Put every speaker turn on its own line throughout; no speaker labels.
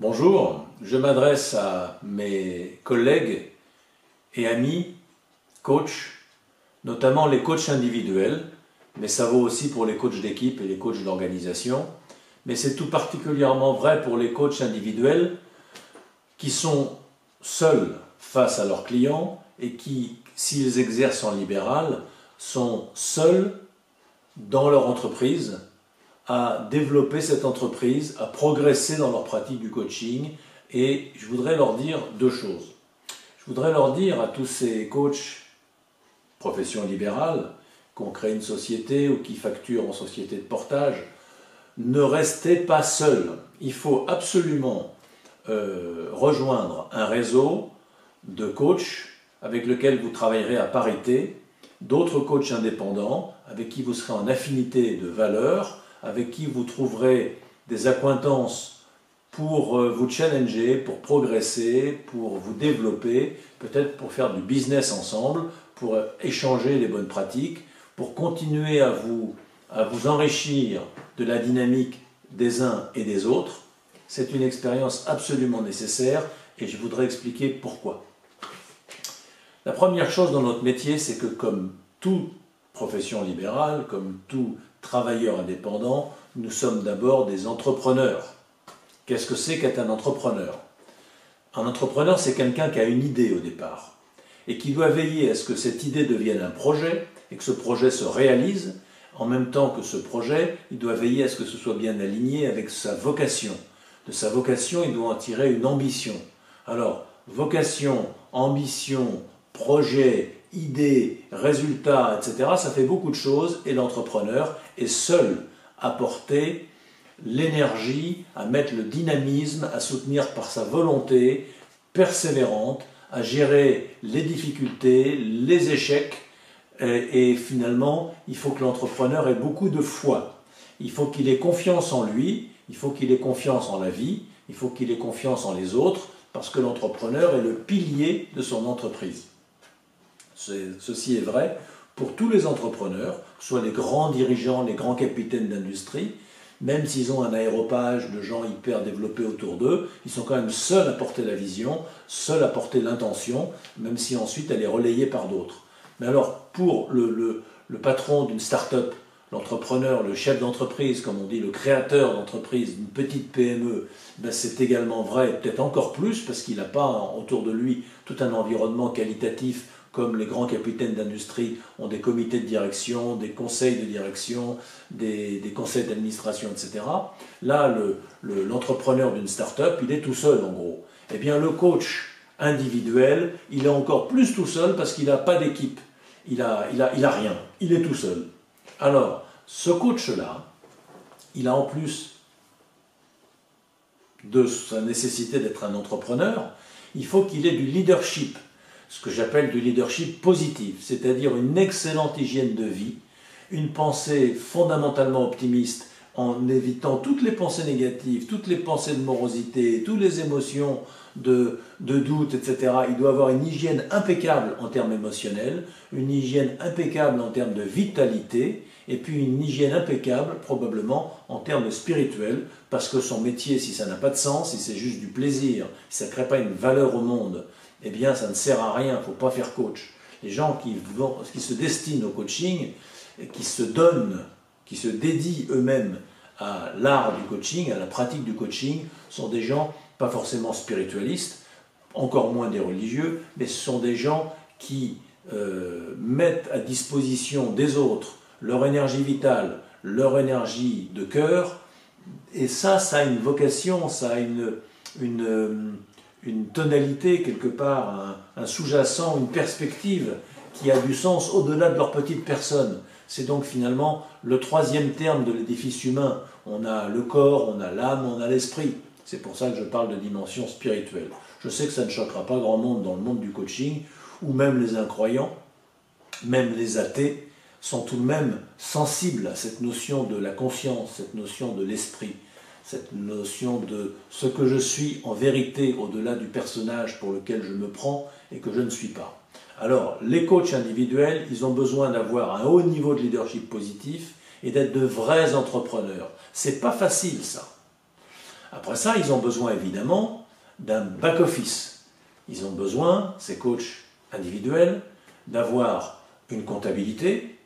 Bonjour, je m'adresse à mes collègues et amis coachs, notamment les coachs individuels, mais ça vaut aussi pour les coachs d'équipe et les coachs d'organisation. Mais c'est tout particulièrement vrai pour les coachs individuels qui sont seuls face à leurs clients et qui, s'ils exercent en libéral, sont seuls dans leur entreprise à développer cette entreprise, à progresser dans leur pratique du coaching. Et je voudrais leur dire deux choses. Je voudrais leur dire à tous ces coachs profession libérale qui ont créé une société ou qui facturent en société de portage, ne restez pas seuls. Il faut absolument rejoindre un réseau de coachs avec lequel vous travaillerez à parité, d'autres coachs indépendants avec qui vous serez en affinité de valeurs, avec qui vous trouverez des accointances pour vous challenger, pour progresser, pour vous développer, peut-être pour faire du business ensemble, pour échanger les bonnes pratiques, pour continuer à vous enrichir de la dynamique des uns et des autres. C'est une expérience absolument nécessaire et je voudrais expliquer pourquoi. La première chose dans notre métier, c'est que comme toute profession libérale, comme tout travailleur indépendant, nous sommes d'abord des entrepreneurs. Qu'est-ce que c'est qu'être un entrepreneur? Un entrepreneur, c'est quelqu'un qui a une idée au départ et qui doit veiller à ce que cette idée devienne un projet et que ce projet se réalise. En même temps que ce projet, il doit veiller à ce que ce soit bien aligné avec sa vocation. De sa vocation, il doit en tirer une ambition. Alors, vocation, ambition, projet, idée, résultat, etc., ça fait beaucoup de choses et l'entrepreneur est seul à porter l'énergie, à mettre le dynamisme, à soutenir par sa volonté persévérante, à gérer les difficultés, les échecs. Et finalement, il faut que l'entrepreneur ait beaucoup de foi. Il faut qu'il ait confiance en lui, il faut qu'il ait confiance en la vie, il faut qu'il ait confiance en les autres, parce que l'entrepreneur est le pilier de son entreprise. Ceci est vrai pour tous les entrepreneurs, soit les grands dirigeants, les grands capitaines d'industrie, même s'ils ont un aéropage de gens hyper développés autour d'eux, ils sont quand même seuls à porter la vision, seuls à porter l'intention, même si ensuite elle est relayée par d'autres. Mais alors, pour le patron d'une start-up, l'entrepreneur, le chef d'entreprise, comme on dit, le créateur d'entreprise, d'une petite PME, ben c'est également vrai, peut-être encore plus, parce qu'il n'a pas autour de lui tout un environnement qualitatif, comme les grands capitaines d'industrie ont des comités de direction, des conseils de direction, des conseils d'administration, etc. Là, l'entrepreneur d'une start-up, il est tout seul, en gros. Eh bien, le coach individuel, il est encore plus tout seul parce qu'il n'a pas d'équipe. Il a rien. Il est tout seul. Alors, ce coach-là, il a en plus de sa nécessité d'être un entrepreneur, il faut qu'il ait du leadership, ce que j'appelle du leadership positif, c'est-à-dire une excellente hygiène de vie, une pensée fondamentalement optimiste en évitant toutes les pensées négatives, toutes les pensées de morosité, toutes les émotions de doute, etc. Il doit avoir une hygiène impeccable en termes émotionnels, une hygiène impeccable en termes de vitalité, et puis une hygiène impeccable probablement en termes spirituels, parce que son métier, si ça n'a pas de sens, si c'est juste du plaisir, si ça ne crée pas une valeur au monde, eh bien ça ne sert à rien, il ne faut pas faire coach. Les gens qui se destinent au coaching, qui se donnent, qui se dédient eux-mêmes à l'art du coaching, à la pratique du coaching, sont des gens pas forcément spiritualistes, encore moins des religieux, mais ce sont des gens qui mettent à disposition des autres leur énergie vitale, leur énergie de cœur, et ça a une vocation, ça a une tonalité quelque part, un sous-jacent, une perspective qui a du sens au-delà de leur petite personne. C'est donc finalement le troisième terme de l'édifice humain. On a le corps, on a l'âme, on a l'esprit. C'est pour ça que je parle de dimension spirituelle. Je sais que ça ne choquera pas grand monde dans le monde du coaching, où même les incroyants, même les athées, sont tout de même sensibles à cette notion de la conscience, cette notion de l'esprit, cette notion de ce que je suis en vérité au-delà du personnage pour lequel je me prends et que je ne suis pas. Alors, les coachs individuels, ils ont besoin d'avoir un haut niveau de leadership positif et d'être de vrais entrepreneurs. C'est pas facile, ça. Après ça, ils ont besoin évidemment d'un back-office. Ils ont besoin, ces coachs individuels, d'avoir une comptabilité,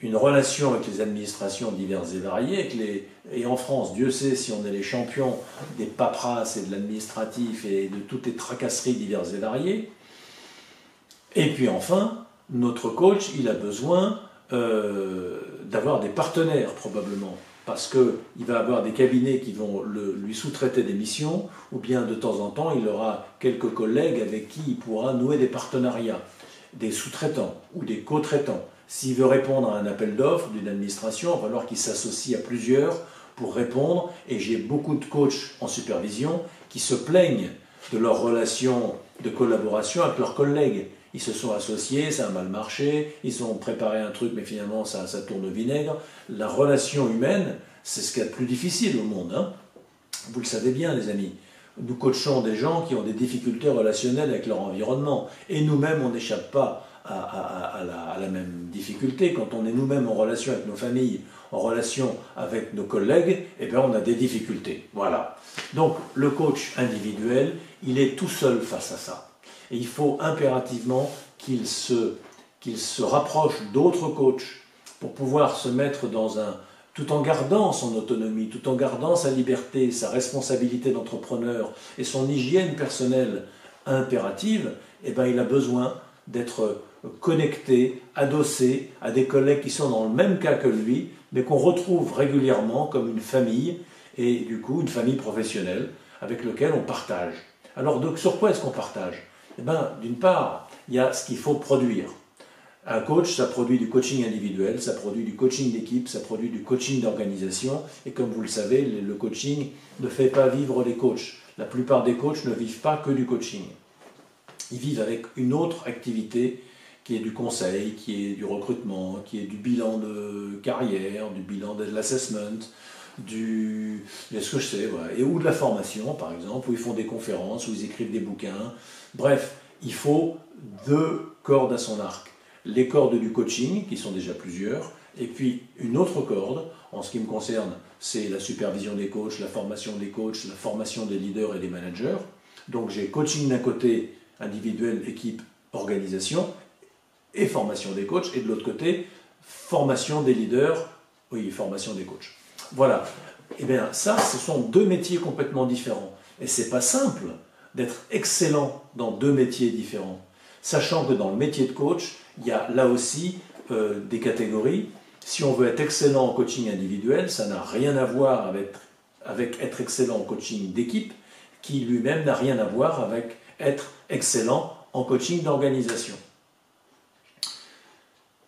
une relation avec les administrations diverses et variées. Et en France, Dieu sait si on est les champions des paperasses et de l'administratif et de toutes les tracasseries diverses et variées. Et puis enfin, notre coach, il a besoin d'avoir des partenaires probablement, parce qu'il va avoir des cabinets qui vont lui sous-traiter des missions, ou bien de temps en temps, il aura quelques collègues avec qui il pourra nouer des partenariats, des sous-traitants ou des co-traitants. S'il veut répondre à un appel d'offres d'une administration, il va falloir qu'il s'associe à plusieurs pour répondre, et j'ai beaucoup de coachs en supervision qui se plaignent de leur relation de collaboration avec leurs collègues. Ils se sont associés, ça a mal marché, ils ont préparé un truc, mais finalement ça tourne au vinaigre. La relation humaine, c'est ce qu'il y a de plus difficile au monde, hein. Vous le savez bien, les amis. Nous coachons des gens qui ont des difficultés relationnelles avec leur environnement. Et nous-mêmes, on n'échappe pas à la même difficulté. Quand on est nous-mêmes en relation avec nos familles, en relation avec nos collègues, eh bien on a des difficultés. Voilà. Donc le coach individuel, il est tout seul face à ça. Et il faut impérativement qu'il se rapproche d'autres coachs pour pouvoir se mettre dans un... tout en gardant son autonomie, tout en gardant sa liberté, sa responsabilité d'entrepreneur et son hygiène personnelle impérative, eh bien il a besoin d'être connecté, adossé à des collègues qui sont dans le même cas que lui, mais qu'on retrouve régulièrement comme une famille, et du coup une famille professionnelle avec laquelle on partage. Alors donc, sur quoi est-ce qu'on partage ? Eh bien, d'une part, il y a ce qu'il faut produire. Un coach, ça produit du coaching individuel, ça produit du coaching d'équipe, ça produit du coaching d'organisation. Et comme vous le savez, le coaching ne fait pas vivre les coachs. La plupart des coachs ne vivent pas que du coaching. Ils vivent avec une autre activité qui est du conseil, qui est du recrutement, qui est du bilan de carrière, du bilan de l'assessment, ce que je sais, voilà. Et ou de la formation, par exemple, où ils font des conférences, où ils écrivent des bouquins. Bref, il faut 2 cordes à son arc. Les cordes du coaching, qui sont déjà plusieurs, et puis une autre corde, en ce qui me concerne, c'est la supervision des coachs, la formation des coachs, la formation des leaders et des managers. Donc j'ai coaching d'un côté, individuel, équipe, organisation, et formation des coachs, et de l'autre côté, formation des leaders, oui, formation des coachs. Voilà. Eh bien, ça, ce sont 2 métiers complètement différents. Et c'est pas simple d'être excellent dans 2 métiers différents. Sachant que dans le métier de coach, il y a là aussi des catégories. Si on veut être excellent en coaching individuel, ça n'a rien à voir avec être excellent en coaching d'équipe, qui lui-même n'a rien à voir avec être excellent en coaching d'organisation.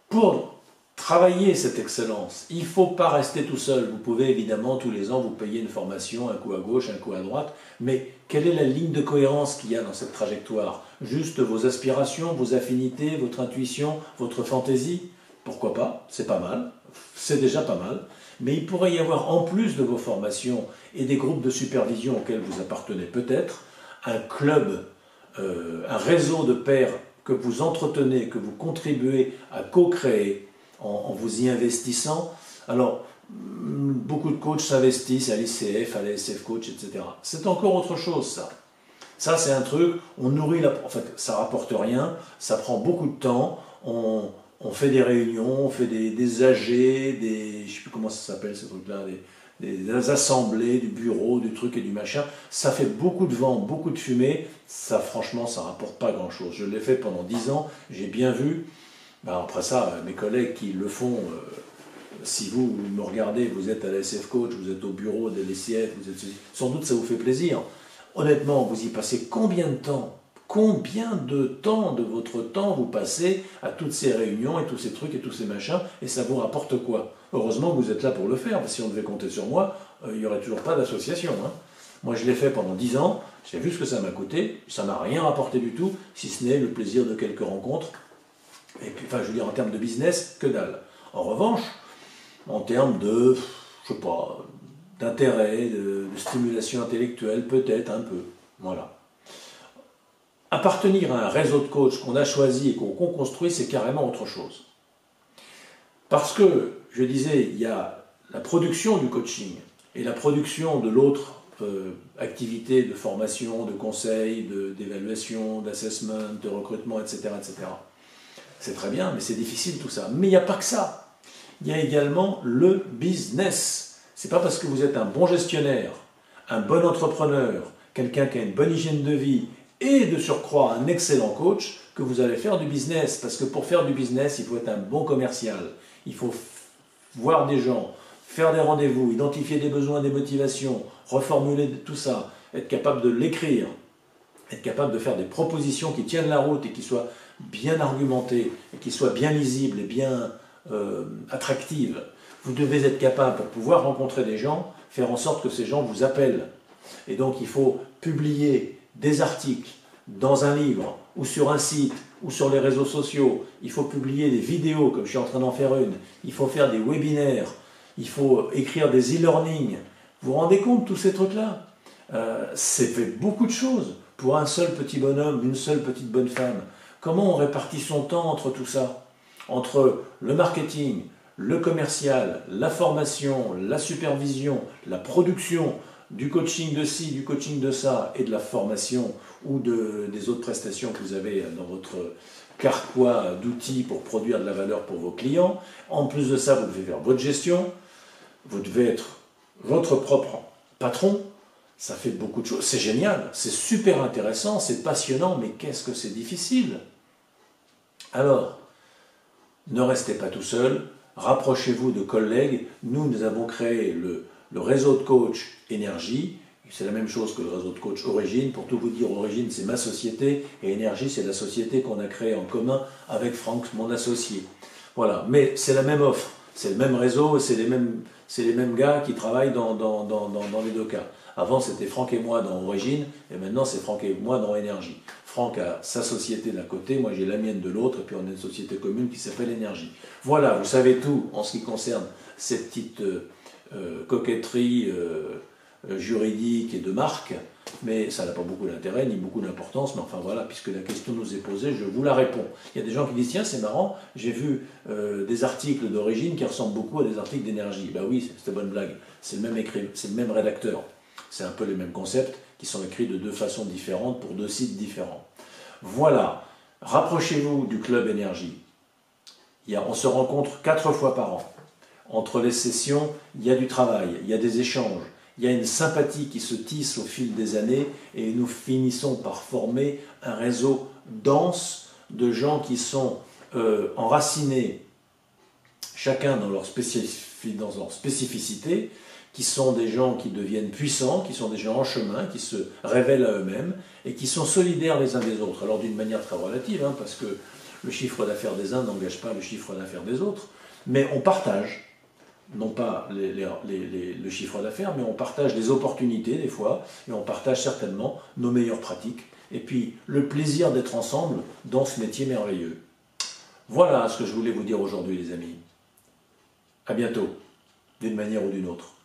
Pour travailler cette excellence, il ne faut pas rester tout seul. Vous pouvez évidemment tous les ans vous payer une formation, un coup à gauche, un coup à droite, mais quelle est la ligne de cohérence qu'il y a dans cette trajectoire? Juste vos aspirations, vos affinités, votre intuition, votre fantaisie? Pourquoi pas? C'est pas mal, c'est déjà pas mal, mais il pourrait y avoir en plus de vos formations et des groupes de supervision auxquels vous appartenez peut-être, un club, un réseau de pairs que vous entretenez, que vous contribuez à co-créer, en vous y investissant. Alors, beaucoup de coachs s'investissent à l'ICF, à la SF Coach, etc. C'est encore autre chose, ça. Ça, c'est un truc, on nourrit la... En fait, ça rapporte rien, ça prend beaucoup de temps, on fait des réunions, on fait des AG, je ne sais plus comment ça s'appelle, ce truc-là, des assemblées, du bureau, du truc et du machin. Ça fait beaucoup de vent, beaucoup de fumée, ça, franchement, ça rapporte pas grand-chose. Je l'ai fait pendant 10 ans, j'ai bien vu. Ben après ça, mes collègues qui le font, si vous me regardez, vous êtes à la SF Coach, vous êtes au bureau de l'ICF, sans doute ça vous fait plaisir. Honnêtement, vous y passez combien de temps? Combien de temps de votre temps vous passez à toutes ces réunions et tous ces trucs et tous ces machins, et ça vous rapporte quoi? Heureusement que vous êtes là pour le faire, parce que si on devait compter sur moi, il n'y aurait toujours pas d'association, hein. Moi, je l'ai fait pendant 10 ans, j'ai vu ce que ça m'a coûté, ça m'a rien rapporté du tout, si ce n'est le plaisir de quelques rencontres. Et puis, enfin, je veux dire, en termes de business, que dalle. En revanche, en termes de, je sais pas, d'intérêt, de stimulation intellectuelle, peut-être un peu. Voilà. Appartenir à un réseau de coachs qu'on a choisi et qu'on construit, c'est carrément autre chose. Parce que, je disais, il y a la production du coaching et la production de l'autre activités de formation, de conseil, d'évaluation, d'assessment, de recrutement, etc., etc. C'est très bien, mais c'est difficile tout ça. Mais il n'y a pas que ça. Il y a également le business. C'est pas parce que vous êtes un bon gestionnaire, un bon entrepreneur, quelqu'un qui a une bonne hygiène de vie et de surcroît un excellent coach que vous allez faire du business. Parce que pour faire du business, il faut être un bon commercial. Il faut voir des gens, faire des rendez-vous, identifier des besoins, des motivations, reformuler tout ça, être capable de l'écrire, être capable de faire des propositions qui tiennent la route et qui soient bien argumentées, et qui soient bien lisibles et bien attractives. Vous devez être capable, pour pouvoir rencontrer des gens, faire en sorte que ces gens vous appellent. Et donc il faut publier des articles dans un livre, ou sur un site, ou sur les réseaux sociaux. Il faut publier des vidéos, comme je suis en train d'en faire une. Il faut faire des webinaires. Il faut écrire des e-learning. Vous vous rendez compte de tous ces trucs-là? C'est fait beaucoup de choses pour un seul petit bonhomme, une seule petite bonne femme. Comment on répartit son temps entre tout ça? Entre le marketing, le commercial, la formation, la supervision, la production, du coaching de ci, du coaching de ça, et de la formation ou des autres prestations que vous avez dans votre carquois d'outils pour produire de la valeur pour vos clients. En plus de ça, vous devez faire votre gestion, vous devez être votre propre patron. Ça fait beaucoup de choses. C'est génial, c'est super intéressant, c'est passionnant, mais qu'est-ce que c'est difficile? Alors, ne restez pas tout seul, rapprochez-vous de collègues. Nous avons créé le réseau de coach Énergie. C'est la même chose que le réseau de coach Origine. Pour tout vous dire, Origine, c'est ma société, et Énergie, c'est la société qu'on a créée en commun avec Franck, mon associé. Voilà, mais c'est la même offre, c'est le même réseau, c'est les mêmes gars qui travaillent dans les deux cas. Avant, c'était Franck et moi dans Origine, et maintenant, c'est Franck et moi dans Énergie. Franck a sa société d'un côté, moi j'ai la mienne de l'autre, et puis on a une société commune qui s'appelle Énergie. Voilà, vous savez tout en ce qui concerne ces petites coquetteries juridiques et de marque, mais ça n'a pas beaucoup d'intérêt, ni beaucoup d'importance, mais enfin voilà, puisque la question nous est posée, je vous la réponds. Il y a des gens qui disent, tiens, c'est marrant, j'ai vu des articles d'Origine qui ressemblent beaucoup à des articles d'Énergie. Ben oui, c'est une bonne blague, c'est le même rédacteur. C'est un peu les mêmes concepts qui sont écrits de deux façons différentes pour deux sites différents. Voilà, rapprochez-vous du club Énergie. On se rencontre 4 fois par an. Entre les sessions, il y a du travail, il y a des échanges, il y a une sympathie qui se tisse au fil des années et nous finissons par former un réseau dense de gens qui sont enracinés, chacun dans leur spécificité, qui sont des gens qui deviennent puissants, qui sont des gens en chemin, qui se révèlent à eux-mêmes et qui sont solidaires les uns des autres. Alors d'une manière très relative, parce que le chiffre d'affaires des uns n'engage pas le chiffre d'affaires des autres, mais on partage, non pas le chiffre d'affaires, mais on partage des opportunités des fois, et on partage certainement nos meilleures pratiques, et puis le plaisir d'être ensemble dans ce métier merveilleux. Voilà ce que je voulais vous dire aujourd'hui les amis. À bientôt, d'une manière ou d'une autre.